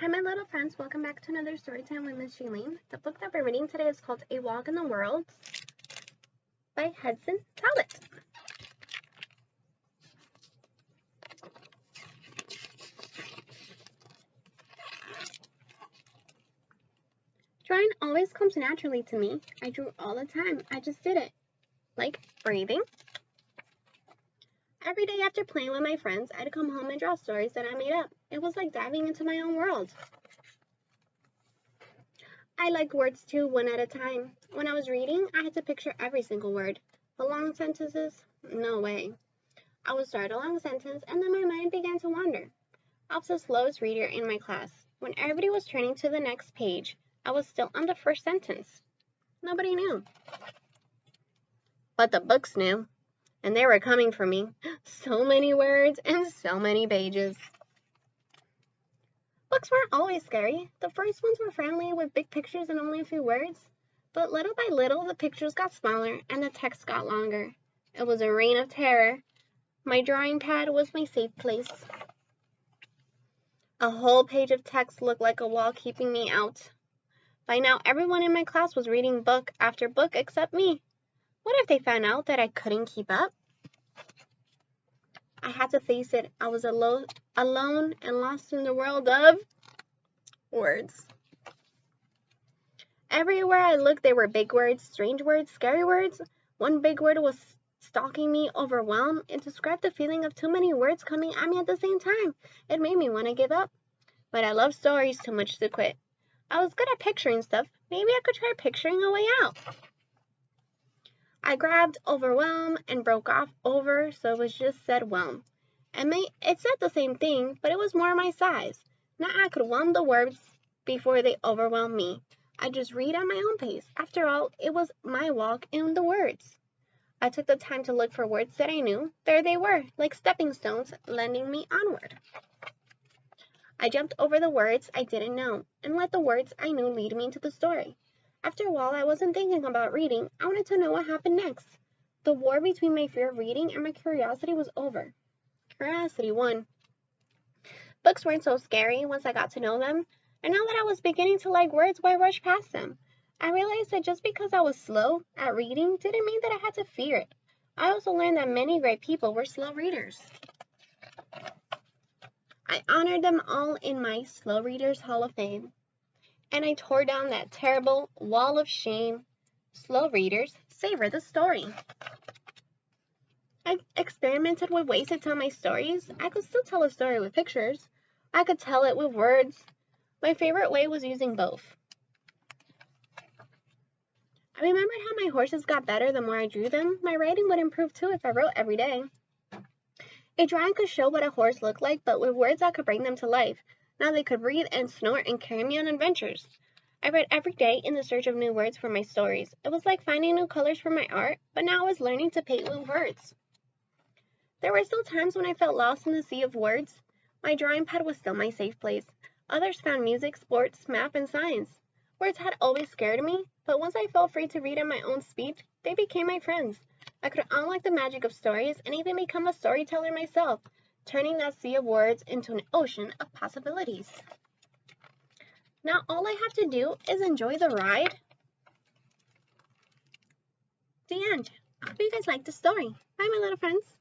Hi, my little friends. Welcome back to another Storytime with Miss Shailene. The book that we're reading today is called A Walk in the World by Hudson Talbott. Drawing always comes naturally to me. I drew all the time. I just did it. Like breathing. Every day after playing with my friends, I'd come home and draw stories that I made up. It was like diving into my own world. I liked words too, one at a time. When I was reading, I had to picture every single word. The long sentences? No way. I would start a long sentence and then my mind began to wander. I was the slowest reader in my class. When everybody was turning to the next page, I was still on the first sentence. Nobody knew. But the books knew, and they were coming for me. So many words and so many pages. Books weren't always scary. The first ones were friendly with big pictures and only a few words. But little by little, the pictures got smaller and the text got longer. It was a reign of terror. My drawing pad was my safe place. A whole page of text looked like a wall keeping me out. By now, everyone in my class was reading book after book except me. What if they found out that I couldn't keep up? I had to face it. I was alone and lost in the world of words. Everywhere I looked, there were big words, strange words, scary words. One big word was stalking me, overwhelm. It described the feeling of too many words coming at me at the same time. It made me want to give up. But I love stories too much to quit. I was good at picturing stuff. Maybe I could try picturing a way out. I grabbed overwhelm and broke off over, so it was just said whelm. It said the same thing, but it was more my size. Now I could whelm the words before they overwhelmed me. I just read at my own pace. After all, it was my walk in the words. I took the time to look for words that I knew. There they were, like stepping stones, lending me onward. I jumped over the words I didn't know and let the words I knew lead me to the story. After a while, I wasn't thinking about reading. I wanted to know what happened next. The war between my fear of reading and my curiosity was over. Curiosity won. Books weren't so scary once I got to know them, and now that I was beginning to like words, why rush past them? I realized that just because I was slow at reading didn't mean that I had to fear it. I also learned that many great people were slow readers. I honored them all in my Slow Readers Hall of Fame. And I tore down that terrible wall of shame. Slow readers, savor the story. I experimented with ways to tell my stories. I could still tell a story with pictures. I could tell it with words. My favorite way was using both. I remembered how my horses got better the more I drew them. My writing would improve too if I wrote every day. A drawing could show what a horse looked like, but with words I could bring them to life. Now they could breathe and snort and carry me on adventures. I read every day in the search of new words for my stories. It was like finding new colors for my art, but now I was learning to paint with words. There were still times when I felt lost in the sea of words. My drawing pad was still my safe place. Others found music, sports, math, and science. Words had always scared me, but once I felt free to read at my own speed, they became my friends. I could unlock the magic of stories and even become a storyteller myself, turning that sea of words into an ocean of possibilities. Now all I have to do is enjoy the ride. The end. I hope you guys liked the story. Bye, my little friends.